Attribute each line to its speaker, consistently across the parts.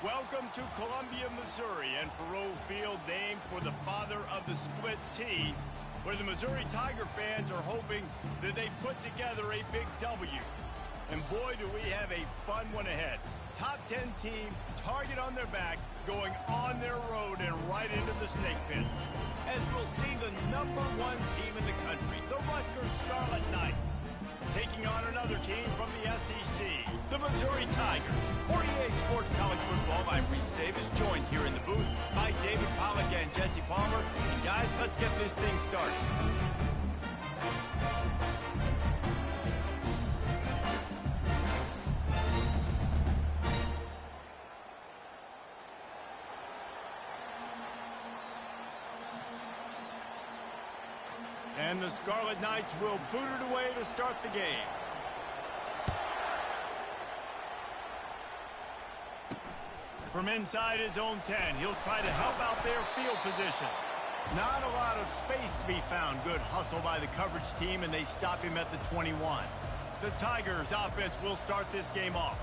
Speaker 1: Welcome to Columbia, Missouri, and Faroe Field, named for the father of the split T, where the Missouri Tiger fans are hoping that they put together a big W. And boy, do we have a fun one ahead. Top 10 team, target on their back, going on their road and right into the snake pit. As we'll see the #1 team in the country, the Rutgers Scarlet Knights, taking on another team from the SEC, the Missouri Tigers. 48 Sports College Football, I'm Reese Davis, joined here in the booth by David Pollack and Jesse Palmer. And guys, let's get this thing started. And the Scarlet Knights will boot it away to start the game. From inside his own 10, he'll try to help out their field position. Not a lot of space to be found. Good hustle by the coverage team, and they stop him at the 21. The Tigers offense will start this game off.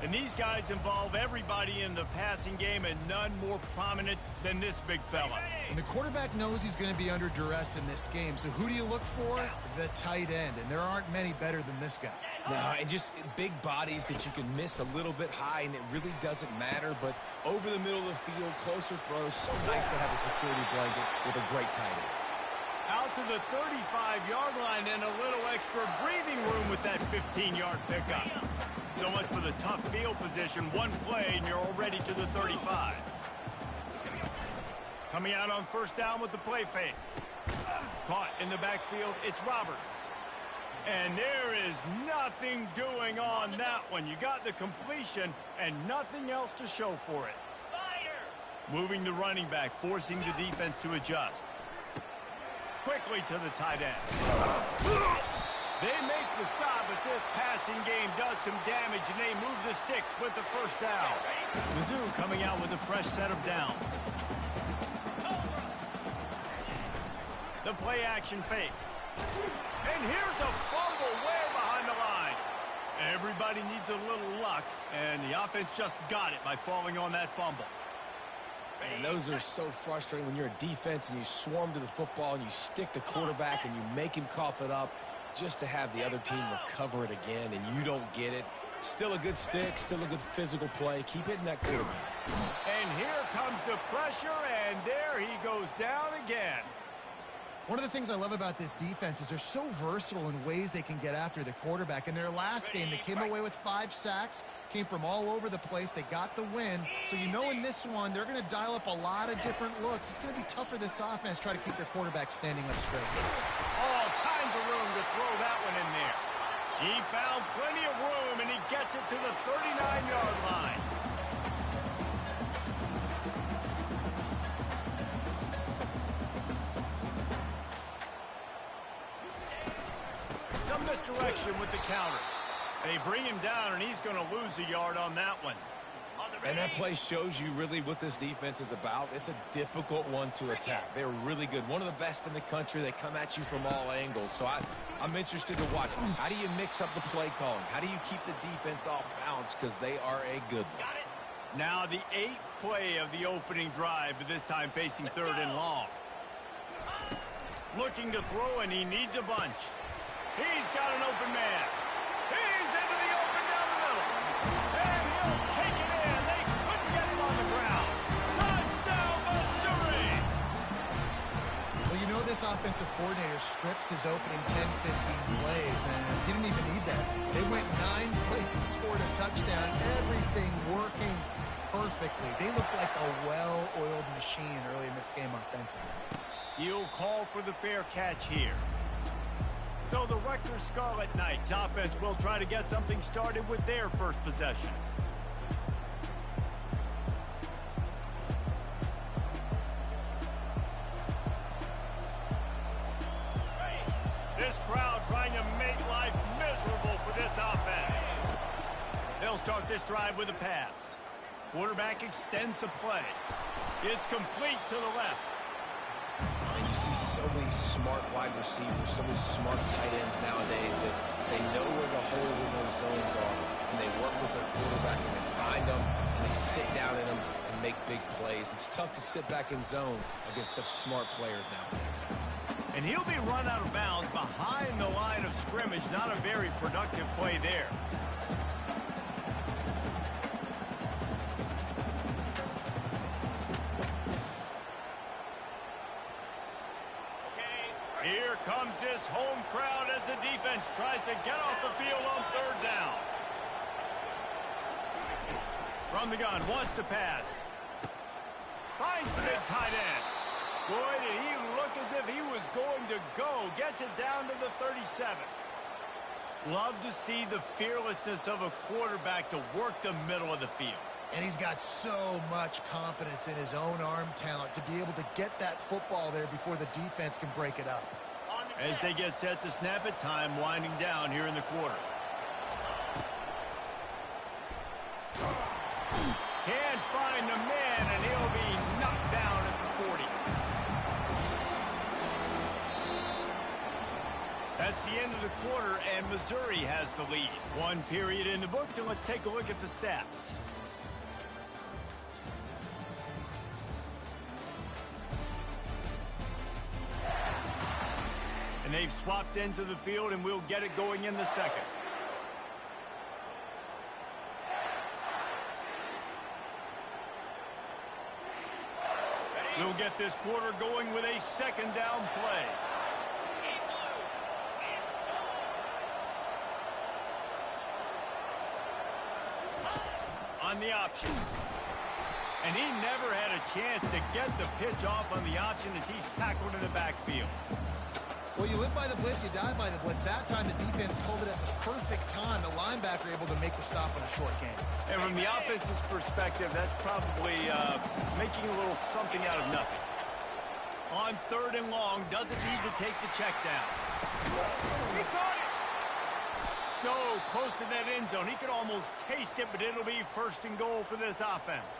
Speaker 1: And these guys involve everybody in the passing game, and none more prominent than this big fella.
Speaker 2: And the quarterback knows he's going to be under duress in this game. So who do you look for? The tight end. And there aren't many better than this guy.
Speaker 3: No, and just big bodies that you can miss a little bit high, and it really doesn't matter. But over the middle of the field, closer throws, so nice to have a security blanket with a great tight end.
Speaker 1: Out to the 35-yard line, and a little extra breathing room with that 15-yard pickup. So much for the tough field position. One play, and you're already to the 35. Coming out on first down with the play fake. Caught in the backfield, it's Roberts. And there is nothing doing on that one. You got the completion and nothing else to show for it. Moving the running back, forcing the defense to adjust. Quickly to the tight end. They make the stop, but this passing game does some damage, and they move the sticks with the first down. Mizzou coming out with a fresh set of downs. The play action fake. And here's a fumble way behind the line. Everybody needs a little luck, and the offense just got it by falling on that fumble.
Speaker 3: And those are so frustrating when you're a defense and you swarm to the football and you stick the quarterback and you make him cough it up just to have the other team recover it again, and you don't get it. Still a good stick, still a good physical play. Keep hitting that quarterback.
Speaker 1: And here comes the pressure, and there he goes down again.
Speaker 2: One of the things I love about this defense is they're so versatile in ways they can get after the quarterback. In their last game, they came away with 5 sacks, came from all over the place. They got the win. So you know in this one, they're going to dial up a lot of different looks. It's going to be tough for this offense to try to keep their quarterback standing up straight.
Speaker 1: All kinds of room to throw that one in there. He found plenty of room, and he gets it to the 39-yard line. Some misdirection with the counter. They bring him down, and he's going to lose a yard on that one.
Speaker 3: And that play shows you really what this defense is about. It's a difficult one to attack. They're really good. One of the best in the country. They come at you from all angles. So I'm interested to watch. How do you mix up the play calling? How do you keep the defense off balance? Because they are a good one.
Speaker 1: Now the 8th play of the opening drive, but this time facing 3rd and long. Looking to throw, and he needs a bunch. He's got an open man. He's into the open down the middle. And he'll take it in. They couldn't get him on the ground. Touchdown, Missouri!
Speaker 2: Well, you know this offensive coordinator scripts his opening 10, 15 plays, and he didn't even need that. They went 9 plays and scored a touchdown. Everything working perfectly. They look like a well-oiled machine early in this game offensively.
Speaker 1: He'll call for the fair catch here. So the Rutgers Scarlet Knights offense will try to get something started with their first possession. This crowd trying to make life miserable for this offense. They'll start this drive with a pass. Quarterback extends the play. It's complete to the left.
Speaker 3: And you see so many smart wide receivers, so many smart tight ends nowadays that they know where the holes in those zones are, and they work with their quarterback, and they find them, and and they sit down in them and make big plays. It's tough to sit back in zone against such smart players nowadays.
Speaker 1: And he'll be run out of bounds behind the line of scrimmage. Not a very productive play there. Here comes this home crowd as the defense tries to get off the field on third down. From the gun, wants to pass. Finds the big tight end. Boy, did he look as if he was going to go. Gets it down to the 37. Love to see the fearlessness of a quarterback to work the middle of the field.
Speaker 2: And he's got so much confidence in his own arm talent to be able to get that football there before the defense can break it up.
Speaker 1: As they get set to snap it, time winding down here in the quarter. Can't find the man, and he'll be knocked down at the 40. That's the end of the quarter, and Missouri has the lead. One period in the books, and let's take a look at the stats. And they've swapped into the field, and we'll get it going in the second. We'll get this quarter going with a second down play. On the option. And he never had a chance to get the pitch off on the option as he's tackled in the backfield.
Speaker 2: Well, you live by the blitz, you die by the blitz. That time the defense called it at the perfect time. The linebacker able to make the stop on a short game.
Speaker 1: And from the offense's perspective, that's probably making a little something out of nothing. On third and long, doesn't need to take the check down. He caught it! So close to that end zone. He could almost taste it, but it'll be first and goal for this offense.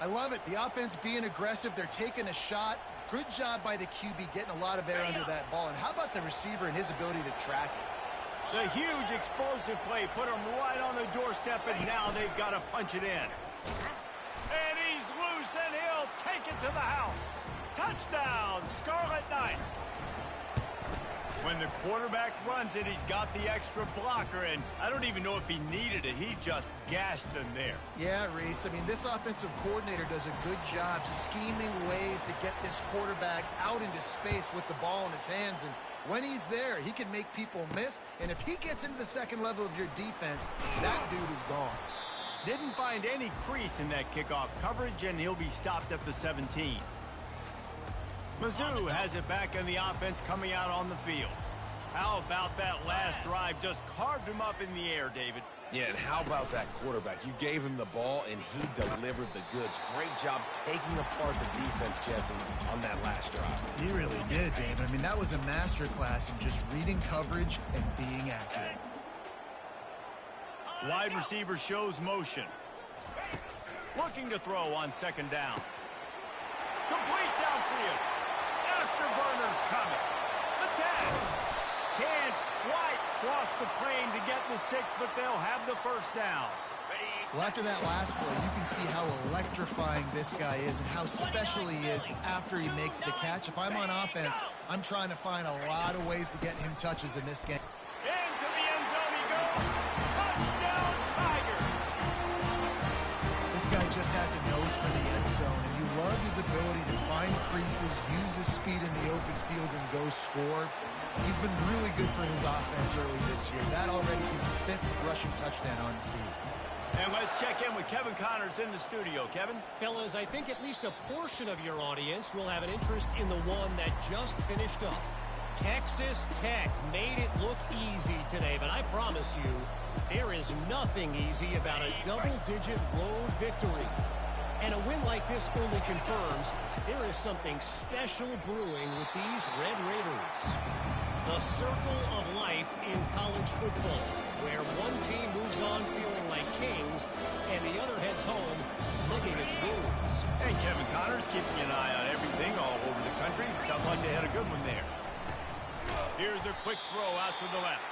Speaker 2: I love it. The offense being aggressive. They're taking a shot. Good job by the QB getting a lot of air under that ball. And how about the receiver and his ability to track it?
Speaker 1: The huge explosive play put him right on the doorstep, and now they've got to punch it in. And he's loose, and he'll take it to the house. Touchdown, Scarlet Knights. When the quarterback runs it, he's got the extra blocker, and I don't even know if he needed it. He just gashed them there.
Speaker 2: Yeah, Reese. I mean, this offensive coordinator does a good job scheming ways to get this quarterback out into space with the ball in his hands. And when he's there, he can make people miss. And if he gets into the second level of your defense, that dude is gone.
Speaker 1: Didn't find any crease in that kickoff coverage, and he'll be stopped at the 17. Mizzou has it back in the offense coming out on the field. How about that last drive? Just carved him up in the air, David.
Speaker 3: Yeah, and how about that quarterback? You gave him the ball, and he delivered the goods. Great job taking apart the defense, Jesse, on that last drive.
Speaker 2: He really did, David. I mean, that was a masterclass in just reading coverage and being accurate.
Speaker 1: Wide receiver shows motion. Looking to throw on second down. Complete downfield. Afterburners coming. The 10. Can't quite cross the plane to get the 6, but they'll have the first down.
Speaker 2: Well, after that last play, you can see how electrifying this guy is and how special he is after he makes the catch. If I'm on offense, I'm trying to find a lot of ways to get him touches in this game.
Speaker 1: Into the end zone he goes. Touchdown, Tiger.
Speaker 2: This guy just has a nose for the end zone, and you love his ability to find creases, use his speed in the open field, and go score. He's been really good for his offense early this year. That already his 5th rushing touchdown on the season.
Speaker 1: And let's check in with Kevin Connors in the studio. Kevin?
Speaker 4: Fellas, I think at least a portion of your audience will have an interest in the one that just finished up. Texas Tech made it look easy today, but I promise you, there is nothing easy about a double-digit road victory. And a win like this only confirms there is something special brewing with these Red Raiders. The circle of life in college football, where one team moves on feeling like kings and the other heads home licking its wounds.
Speaker 1: And Kevin Connors keeping an eye on everything all over the country. Sounds like they had a good one there. Here's a quick throw out to the left.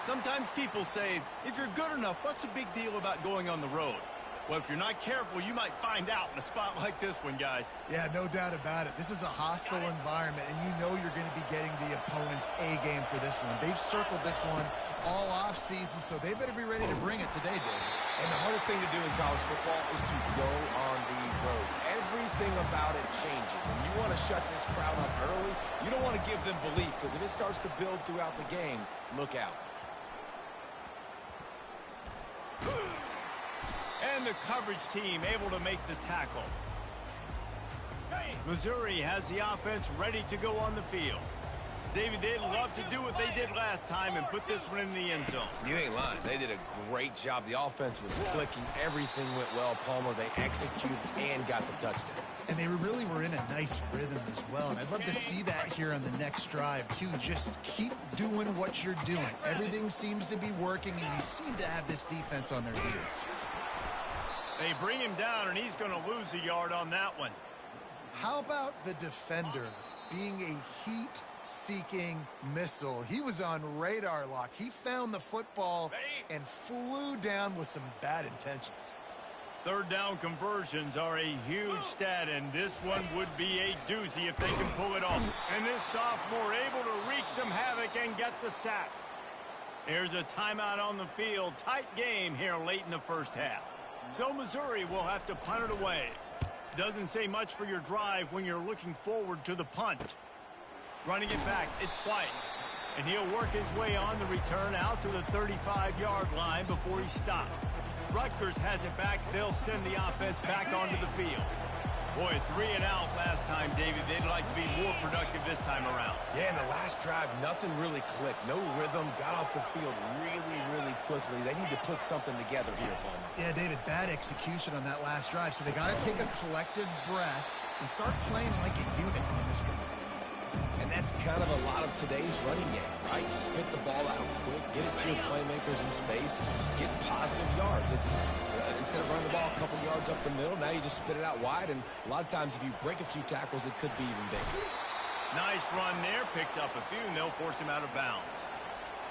Speaker 1: Sometimes people say, if you're good enough, what's the big deal about going on the road? Well, if you're not careful, you might find out in a spot like this one, guys.
Speaker 2: Yeah, no doubt about it. This is a hostile environment, and you know you're going to be getting the opponent's A game for this one. They've circled this one all off season, so they better be ready to bring it today, David.
Speaker 3: And the hardest thing to do in college football is to go on the road. Everything about it changes, and you want to shut this crowd up early. You don't want to give them belief, because if it starts to build throughout the game, look out.
Speaker 1: And the coverage team able to make the tackle. Missouri has the offense ready to go on the field. David, they'd love to do what they did last time and put this one in the end zone.
Speaker 3: You ain't lying. They did a great job. The offense was clicking. Everything went well, Palmer. They executed and got the touchdown.
Speaker 2: And they really were in a nice rhythm as well. And I'd love to see that here on the next drive, too. Just keep doing what you're doing. Everything seems to be working, and you seem to have this defense on their heels.
Speaker 1: They bring him down, and he's going to lose a yard on that one.
Speaker 2: How about the defender being a heat-seeking missile? He was on radar lock. He found the football and flew down with some bad intentions.
Speaker 1: Third down conversions are a huge stat, and this one would be a doozy if they can pull it off. And this sophomore able to wreak some havoc and get the sack. There's a timeout on the field. Tight game here late in the first half. So Missouri will have to punt it away. Doesn't say much for your drive when you're looking forward to the punt. Running it back, it's White. And he'll work his way on the return out to the 35-yard line before he stopped. Rutgers has it back. They'll send the offense back onto the field. Boy, 3 and out last time, David. They'd like to be more productive this time around.
Speaker 3: Yeah, in the last drive, nothing really clicked. No rhythm, got off the field really quickly. They need to put something together here, Palmer.
Speaker 2: Yeah, David, bad execution on that last drive. So they got to take a collective breath and start playing like a unit on this one.
Speaker 3: And that's kind of a lot of today's running game, right? Spit the ball out quick, get it to your playmakers in space, get positive yards. It's instead of running the ball a couple yards up the middle, now you just spit it out wide, and a lot of times if you break a few tackles, it could be even bigger.
Speaker 1: Nice run there, picks up a few, and they'll force him out of bounds.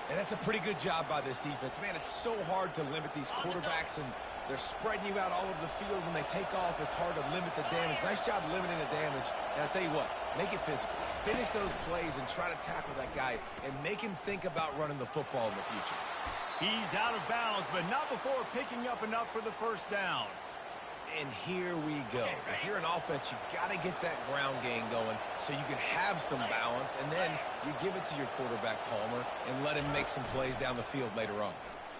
Speaker 3: And that's a pretty good job by this defense. Man, it's so hard to limit these quarterbacks, and they're spreading you out all over the field. When they take off, it's hard to limit the damage. Nice job limiting the damage. And I'll tell you what, make it physical. Finish those plays and try to tackle that guy and make him think about running the football in the future.
Speaker 1: He's out of bounds, but not before picking up enough for the first down.
Speaker 3: And here we go. If you're an offense, you got to get that ground game going so you can have some balance, and then you give it to your quarterback, Palmer, and let him make some plays down the field later on.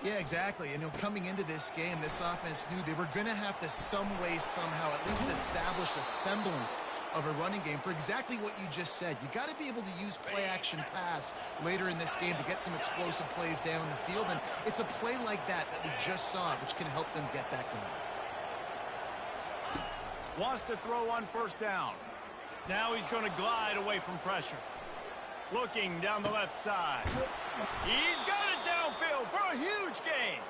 Speaker 2: Yeah, exactly. And coming into this game, this offense knew they were going to have to some way, somehow, at least establish a semblance of a running game for exactly what you just said. You got to be able to use play-action pass later in this game to get some explosive plays down the field, and it's a play like that we just saw, which can help them get that going.
Speaker 1: Wants to throw on first down. Now he's going to glide away from pressure. Looking down the left side. He's got it downfield for a huge gain.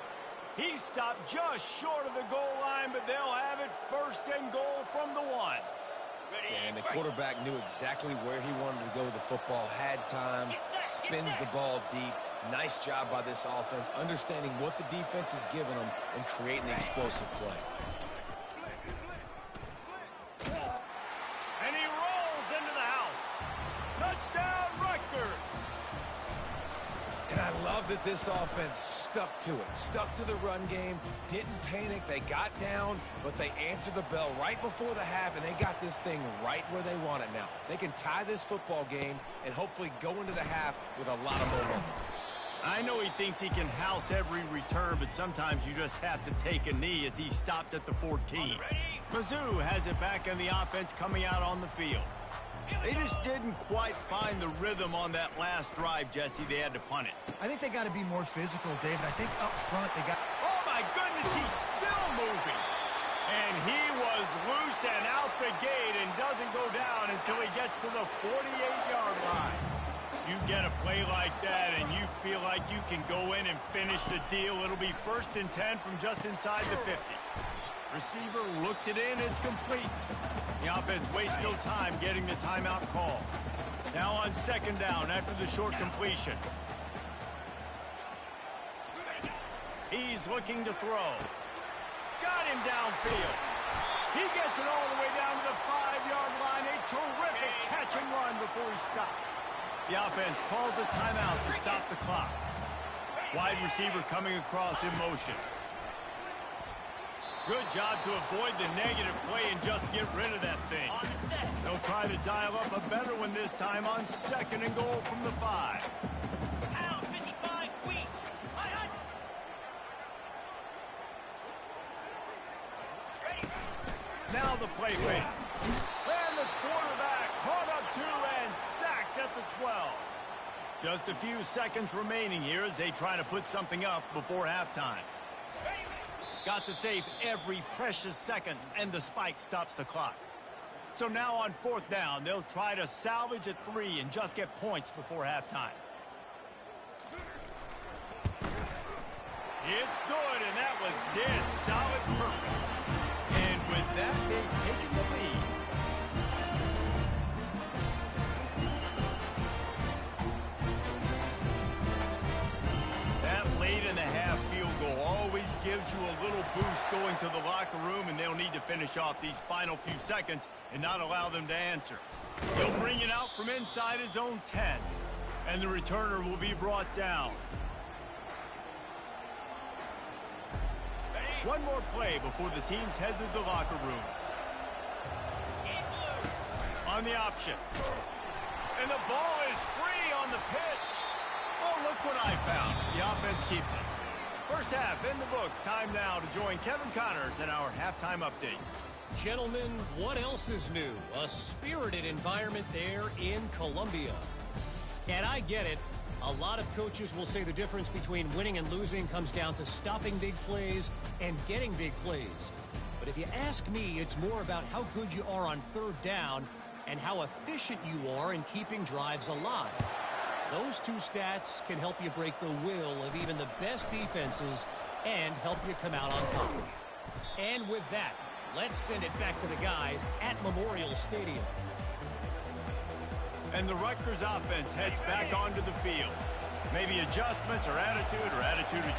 Speaker 1: He stopped just short of the goal line, but they'll have it first and goal from the 1.
Speaker 3: And the quarterback knew exactly where he wanted to go with the football, had time, spins the ball deep. Nice job by this offense, understanding what the defense is giving them and creating the explosive play.
Speaker 1: And he rolls into the house. Touchdown, Rutgers.
Speaker 3: And I love that this offense stuck to it, stuck to the run game, didn't panic. They got down, but they answered the bell right before the half, and they got this thing right where they want it now. They can tie this football game and hopefully go into the half with a lot of momentum.
Speaker 1: I know he thinks he can house every return, but sometimes you just have to take a knee as he stopped at the 14. Mizzou has it back in the offense coming out on the field. They just didn't quite find the rhythm on that last drive, Jesse. They had to punt it.
Speaker 2: I think they got to be more physical, David. I think up front they got...
Speaker 1: Oh, my goodness, he's still moving. And he was loose and out the gate and doesn't go down until he gets to the 48-yard line. You get a play like that and you feel like you can go in and finish the deal. It'll be 1st and 10 from just inside the 50. Receiver looks it in. It's complete. The offense wastes no time getting the timeout call. Now on 2nd down after the short completion. He's looking to throw. Got him downfield. He gets it all the way down to the 5-yard line. A terrific catch and run before he stopped. The offense calls a timeout to stop the clock. Wide receiver coming across in motion. Good job to avoid the negative play and just get rid of that thing. They'll try to dial up a better one this time on 2nd and goal from the 5. Now the play fake. And the quarterback caught up to and sacked at the 12. Just a few seconds remaining here as they try to put something up before halftime. Got to save every precious second, and the spike stops the clock. So now on 4th down, they'll try to salvage at 3 and just get points before halftime. It's good, and that was dead solid perfect. And with that, they've taken the lead. That late in the half field goal always gives you a little boost going to the locker room, and they'll need to finish off these final few seconds and not allow them to answer. He'll bring it out from inside his own 10, and the returner will be brought down. One more play before the teams head to the locker rooms. On the option. And the ball is free on the pitch. Oh, look what I found. The offense keeps it. First half in the books. Time now to join Kevin Connors in our halftime update.
Speaker 4: Gentlemen, what else is new? A spirited environment there in Columbia. And I get it. A lot of coaches will say the difference between winning and losing comes down to stopping big plays and getting big plays. But if you ask me, it's more about how good you are on 3rd down and how efficient you are in keeping drives alive. Those two stats can help you break the will of even the best defenses and help you come out on top. And with that, let's send it back to the guys at Memorial Stadium.
Speaker 1: And the Rutgers offense heads back onto the field. Maybe adjustments or attitude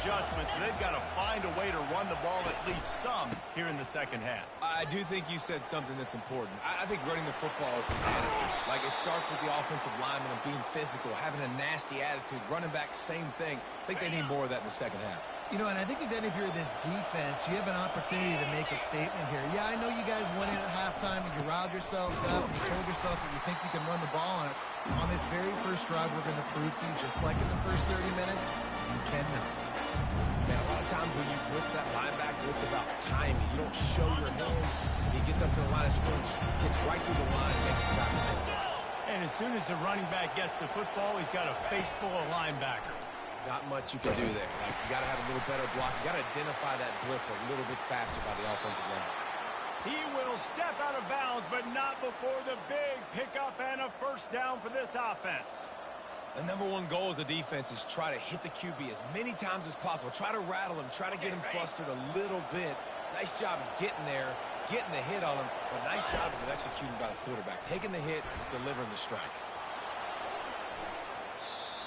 Speaker 1: adjustments, but they've got to find a way to run the ball at least some here in the second half.
Speaker 3: I do think you said something that's important. I think running the football is an attitude. Like, it starts with the offensive lineman and being physical, having a nasty attitude. Running back, same thing. I think they need more of that in the second half.
Speaker 2: You know, and I think even if you're this defense, you have an opportunity to make a statement here. Yeah, I know you guys went in at halftime and you riled yourselves up and you told yourself that you think you can run the ball on us. On this very first drive, we're going to prove to you, just like in the first 30 minutes, you cannot.
Speaker 3: Man, a lot of times when you blitz that linebacker, it's about timing. You don't show your hands. He gets up to the line of scrimmage, gets right through the line, makes the tackle for the pass.
Speaker 1: And as soon as the running back gets the football, he's got a face full of linebacker.
Speaker 3: Not much you can do there. Like, you got to have a little better block. You got to identify that blitz a little bit faster by the offensive line.
Speaker 1: He will step out of bounds, but not before the big pickup and a first down for this offense.
Speaker 3: The #1 goal as a defense is try to hit the QB as many times as possible. Try to rattle him. Try to get him flustered a little bit. Nice job getting there, getting the hit on him, but nice job of executing by the quarterback. Taking the hit, delivering the strike.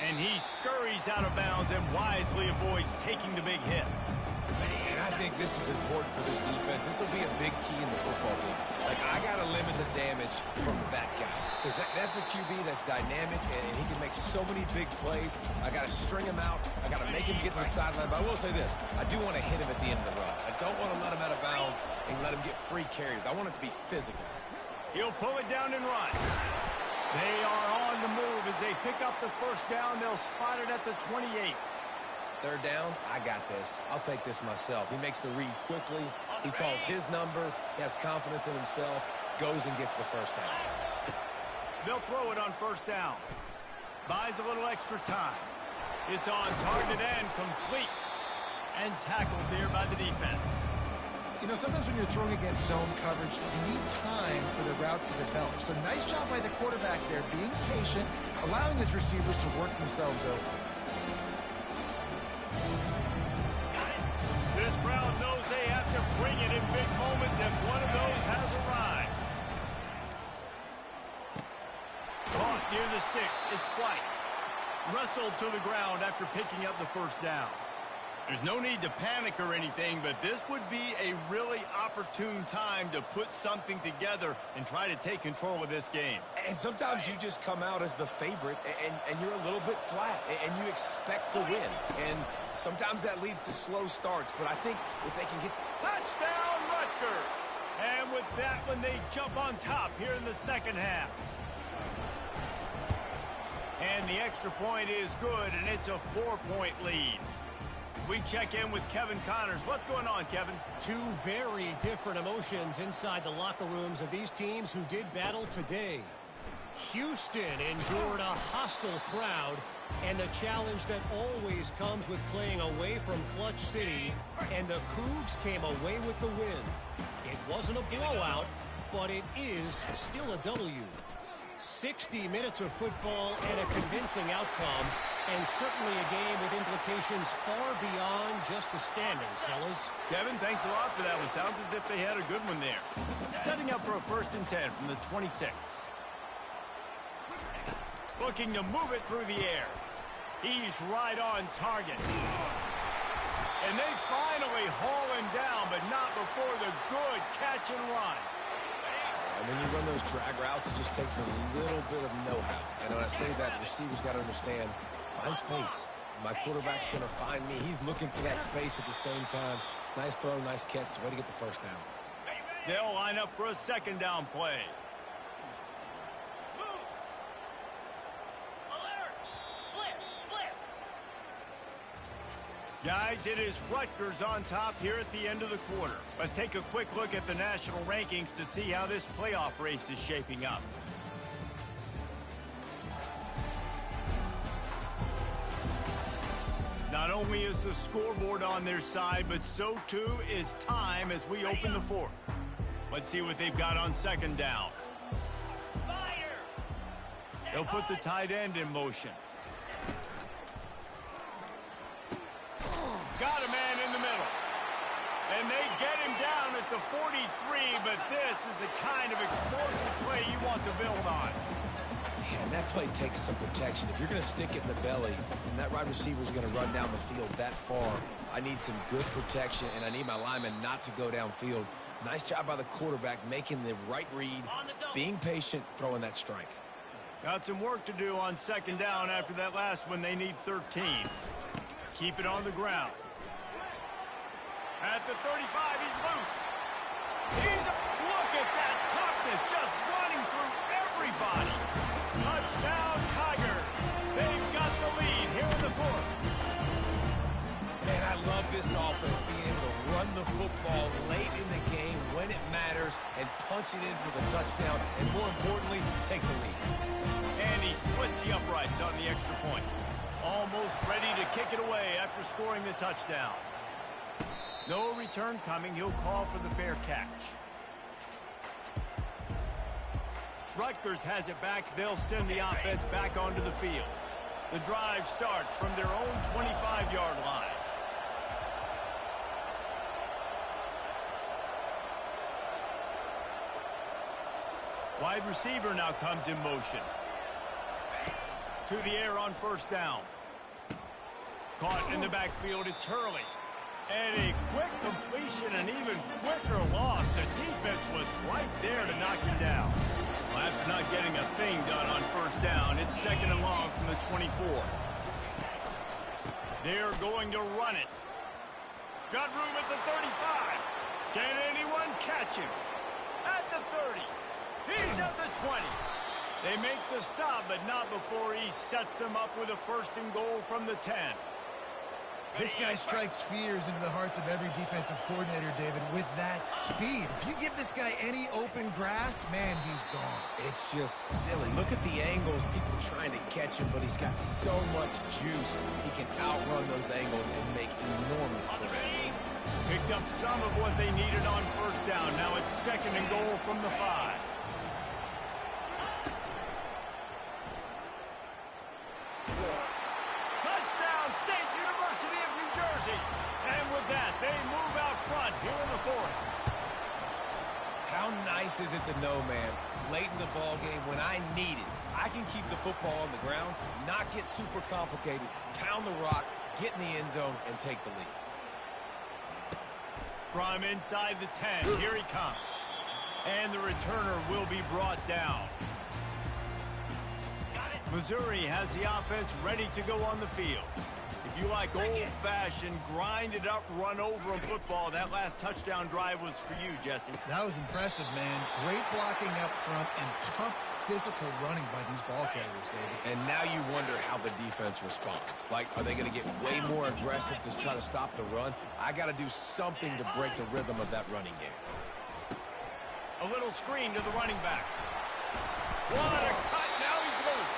Speaker 1: And he scurries out of bounds and wisely avoids taking the big hit.
Speaker 3: And I think this is important for this defense. This will be a big key in the football game. Like, I got to limit the damage from that guy. Because that's a QB that's dynamic, and he can make so many big plays. I got to string him out. I got to make him get to the sideline. But I will say this. I do want to hit him at the end of the run. I don't want to let him out of bounds and let him get free carries. I want it to be physical.
Speaker 1: He'll pull it down and run. They are on the move as they pick up the first down. They'll spot it at the 28.
Speaker 3: 3rd down, I got this. I'll take this myself. He makes the read quickly. He calls his number. He has confidence in himself. Goes and gets the first down.
Speaker 1: They'll throw it on first down. Buys a little extra time. It's on target and complete. And tackled there by the defense.
Speaker 2: You know, sometimes when you're throwing against zone coverage, you need time for the routes to develop. So nice job by the quarterback there, being patient, allowing his receivers to work themselves over.
Speaker 1: This crowd knows they have to bring it in big moments, and one of those has arrived. Caught near the sticks. It's flight. Wrestled to the ground after picking up the first down. There's no need to panic or anything, but this would be a really opportune time to put something together and try to take control of this game.
Speaker 3: And sometimes you just come out as the favorite, and you're a little bit flat, and you expect to win. And sometimes that leads to slow starts, but I think if they can get...
Speaker 1: Touchdown, Rutgers! And with that one, they jump on top here in the second half. And the extra point is good, and it's a 4-point lead. We check in with Kevin Connors. What's going on, Kevin?
Speaker 4: Two very different emotions inside the locker rooms of these teams who did battle today. Houston endured a hostile crowd, and the challenge that always comes with playing away from Clutch City, and the Cougs came away with the win. It wasn't a blowout, but it is still a W. 60 minutes of football and a convincing outcome, and certainly a game with implications far beyond just the standings, fellas.
Speaker 1: Kevin, thanks a lot for that one. Sounds as if they had a good one there. Setting up for a 1st and 10 from the 26. Looking to move it through the air. He's right on target. And they finally haul him down, but not before the good catch and run.
Speaker 3: When you run those drag routes, it just takes a little bit of know-how. And when I say that, the receivers got to understand, find space. My quarterback's going to find me. He's looking for that space at the same time. Nice throw, nice catch. Way to get the first down.
Speaker 1: They'll line up for a 2nd down play. Guys, it is Rutgers on top here at the end of the quarter. Let's take a quick look at the national rankings to see how this playoff race is shaping up. Not only is the scoreboard on their side, but so too is time as we open the 4th. Let's see what they've got on 2nd down. They'll put the tight end in motion. Got a man in the middle. And they get him down at the 43, but this is the kind of explosive play you want to build on.
Speaker 3: Man, that play takes some protection. If you're going to stick it in the belly, and that wide receiver is going to run down the field that far, I need some good protection, and I need my lineman not to go downfield. Nice job by the quarterback making the right read, being patient, throwing that strike.
Speaker 1: Got some work to do on 2nd down after that last one. They need 13. Keep it on the ground. At the 35, he's loose. Look at that toughness, just running through everybody. Touchdown, Tiger. They've got the lead here in the 4th.
Speaker 3: Man, I love this offense being able to run the football late in the game when it matters and punch it in for the touchdown, and more importantly, take the lead.
Speaker 1: And he splits the uprights on the extra point. Almost ready to kick it away after scoring the touchdown. No return coming. He'll call for the fair catch. Rutgers has it back. They'll send the offense back onto the field. The drive starts from their own 25-yard line. Wide receiver now comes in motion. To the air on 1st down. Caught in the backfield, it's Hurley. And a quick completion, an even quicker loss. The defense was right there to knock him down. Well, after not getting a thing done on 1st down, it's 2nd and long from the 24. They're going to run it. Got room at the 35. Can anyone catch him? At the 30. He's at the 20. They make the stop, but not before he sets them up with a 1st and goal from the 10.
Speaker 2: This guy strikes fears into the hearts of every defensive coordinator, David, with that speed. If you give this guy any open grass, man, he's gone.
Speaker 3: It's just silly. Look at the angles, people trying to catch him, but he's got so much juice. He can outrun those angles and make enormous plays.
Speaker 1: Picked up some of what they needed on 1st down. Now it's 2nd and goal from the 5. And with that, they move out front here in the 4th.
Speaker 3: How nice is it to know, man, late in the ball game when I need it, I can keep the football on the ground, not get super complicated, pound the rock, get in the end zone, and take the lead.
Speaker 1: From inside the 10, here he comes. And the returner will be brought down. Missouri has the offense ready to go on the field. If you like old-fashioned, grinded-up, run-over football, that last touchdown drive was for you, Jesse.
Speaker 2: That was impressive, man. Great blocking up front and tough physical running by these ball carriers, David.
Speaker 3: And now you wonder how the defense responds. Like, are they going to get way more aggressive to try to stop the run? I got to do something to break the rhythm of that running game.
Speaker 1: A little screen to the running back. What a cut. Now he's loose.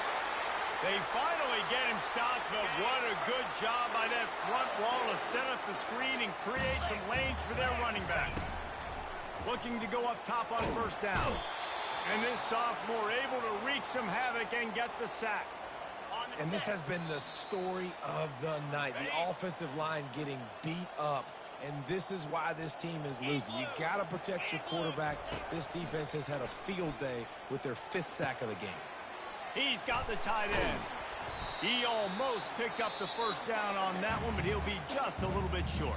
Speaker 1: They finally get him stopped, but what a good job by that front wall to set up the screen and create some lanes for their running back. Looking to go up top on first down. And this sophomore able to wreak some havoc and get the sack.
Speaker 3: And this has been the story of the night. The offensive line getting beat up. And this is why this team is losing. You got to protect your quarterback. This defense has had a field day with their 5th sack of the game.
Speaker 1: He's got the tight end. He almost picked up the first down on that one, but he'll be just a little bit short.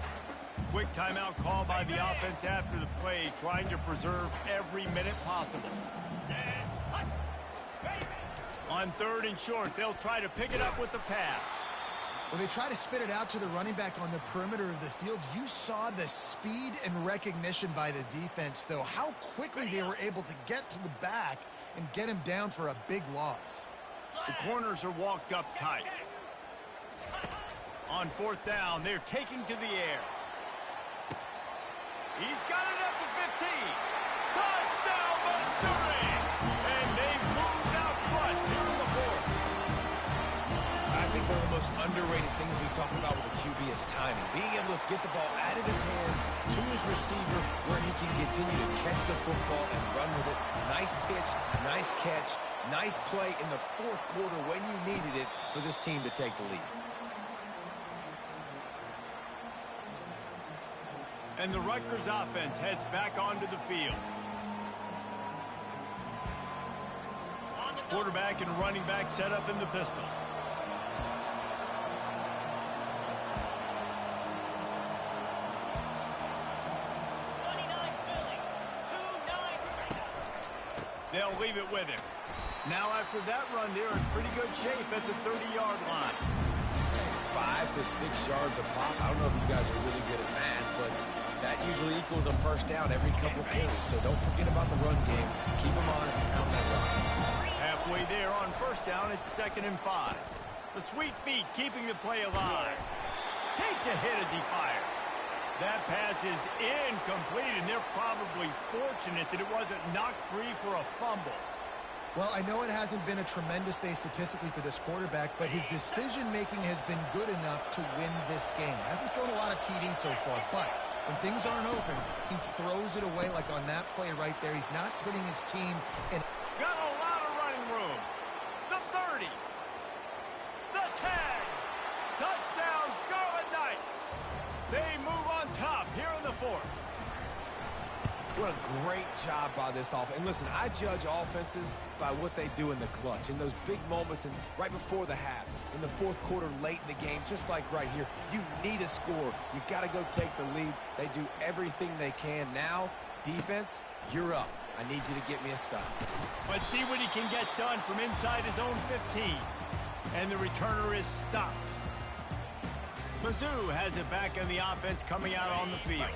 Speaker 1: Quick timeout call by the offense after the play, trying to preserve every minute possible. On 3rd and short, they'll try to pick it up with the pass.
Speaker 2: When they try to spit it out to the running back on the perimeter of the field, you saw the speed and recognition by the defense, though, how quickly they were able to get to the back and get him down for a big loss.
Speaker 1: The corners are walked up tight. On 4th down, they're taking to the air. He's got it at the 15. Touchdown, Missouri! And they've moved out front here in the 4th.
Speaker 3: I think one of the most underrated things we talk about with a QB is timing. Being able to get the ball out of his hands to his receiver where he can continue to catch the football and run with it. Nice pitch, nice catch, nice play in the 4th quarter when you needed it for this team to take the lead.
Speaker 1: And the Rutgers offense heads back onto the field. Quarterback and running back set up in the pistol. They'll leave it with him. Now after that run, they're in pretty good shape at the 30-yard line.
Speaker 3: 5 to 6 yards a pop. I don't know if you guys are really good at math, but that usually equals a first down every couple of carries. So don't forget about the run game. Keep them honest and pound that rock.
Speaker 1: Halfway there on first down, it's 2nd and 5. The sweet feet keeping the play alive. Takes a hit as he fires. That pass is incomplete, and they're probably fortunate that it wasn't knocked free for a fumble.
Speaker 2: Well, I know it hasn't been a tremendous day statistically for this quarterback, but his decision-making has been good enough to win this game. Hasn't thrown a lot of TDs so far, but when things aren't open, he throws it away like on that play right there. He's not putting his team in.
Speaker 1: Got a lot of running room. The 30. The 10. Touchdown, Scarlet Knights. They move on top here in the 4th.
Speaker 3: What a great job by this offense. And listen, I judge offenses by what they do in the clutch, in those big moments and right before the half, in the 4th quarter, late in the game, just like right here. You need a score. You got to go take the lead. They do everything they can. Now, defense, you're up. I need you to get me a stop.
Speaker 1: Let's see what he can get done from inside his own 15. And the returner is stopped. Mizzou has it back in the offense coming out on the field.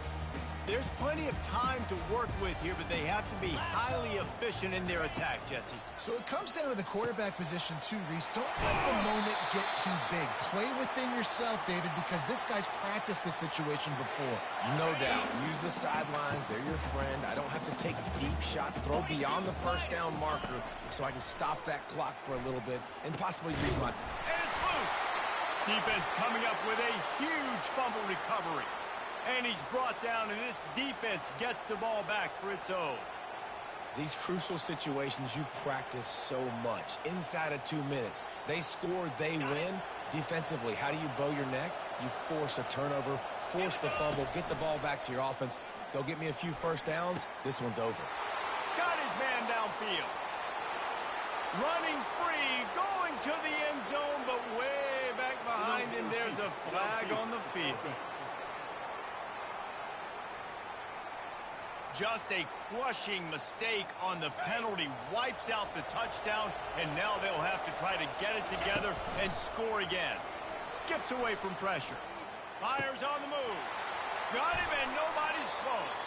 Speaker 1: There's plenty of time to work with here, but they have to be highly efficient in their attack, Jesse.
Speaker 2: So it comes down to the quarterback position too, Reese. Don't let the moment get too big. Play within yourself, David, because this guy's practiced this situation before.
Speaker 3: No doubt. Use the sidelines. They're your friend. I don't have to take deep shots. Throw beyond the first down marker so I can stop that clock for a little bit and possibly use my...
Speaker 1: And it's loose. Defense coming up with a huge fumble recovery. And he's brought down, and this defense gets the ball back for its own.
Speaker 3: These crucial situations you practice so much. Inside of 2 minutes, they score, they win. Defensively, how do you bow your neck? You force a turnover, force the fumble, get the ball back to your offense. They'll get me a few first downs. This one's over.
Speaker 1: Got his man downfield. Running free, going to the end zone, but way way back behind him. There's a flag on the field. Just a crushing mistake on the penalty. Wipes out the touchdown, and now they'll have to try to get it together and score again. Skips away from pressure. Fires on the move. Got him, and nobody's close.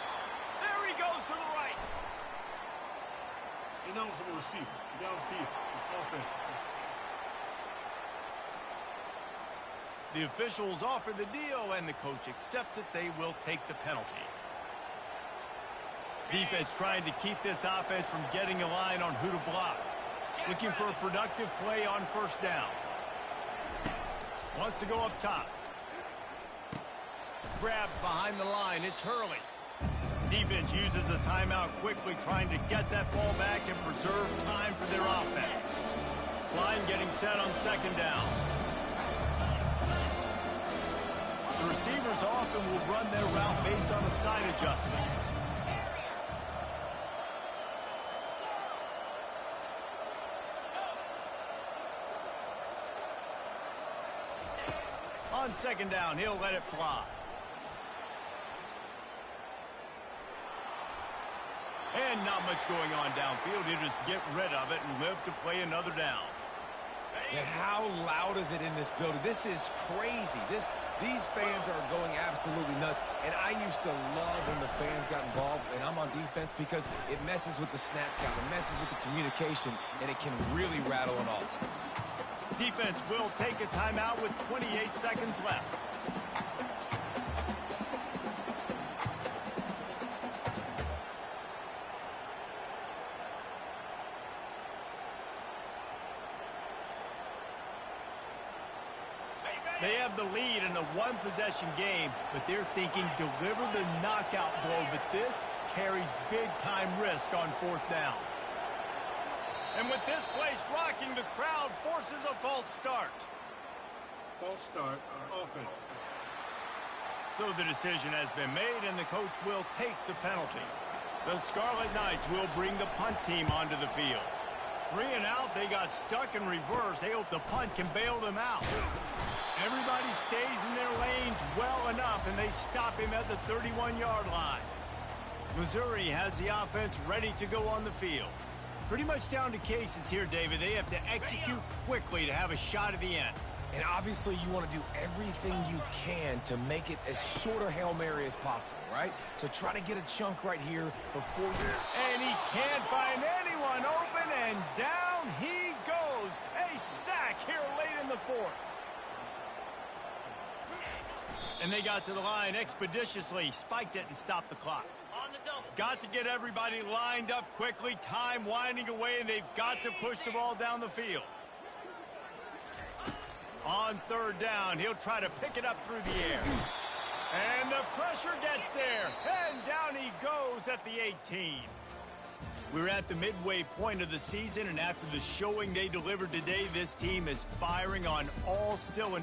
Speaker 1: There he goes to the right.
Speaker 5: Ineligible receiver. Downfield. Offense.
Speaker 1: The officials offer the deal, and the coach accepts it. They will take the penalty. Defense trying to keep this offense from getting a line on who to block. Looking for a productive play on first down. Wants to go up top. Grabbed behind the line. It's Hurley. Defense uses a timeout quickly, trying to get that ball back and preserve time for their offense. Line getting set on second down. The receivers often will run their route based on a side adjustment. On second down, he'll let it fly. And not much going on downfield. He'll just get rid of it and live to play another down.
Speaker 3: And how loud is it in this building? This is crazy. These fans are going absolutely nuts. And I used to love when the fans got involved, and I'm on defense, because it messes with the snap count. It messes with the communication, and it can really rattle an offense.
Speaker 1: Defense will take a timeout with 28 seconds left. They have the lead in a one-possession game, but they're thinking deliver the knockout blow, but this carries big-time risk on fourth down. And with this place rocking, the crowd forces a false start.
Speaker 5: False start, offense.
Speaker 1: So the decision has been made, and the coach will take the penalty. The Scarlet Knights will bring the punt team onto the field. 3 and out, they got stuck in reverse. They hope the punt can bail them out. Everybody stays in their lanes well enough, and they stop him at the 31-yard line. Missouri has the offense ready to go on the field. Pretty much down to cases here, David. They have to execute quickly to have a shot at the end.
Speaker 3: And obviously you want to do everything you can to make it as short a Hail Mary as possible, right? So try to get a chunk right here before you...
Speaker 1: And he can't find anyone open, and down he goes. A sack here late in the fourth. And they got to the line expeditiously, spiked it, and stopped the clock. Got to get everybody lined up quickly. Time winding away, and they've got to push the ball down the field. On third down, he'll try to pick it up through the air. And the pressure gets there. And down he goes at the 18. We're at the midway point of the season, and after the showing they delivered today, this team is firing on all cylinders.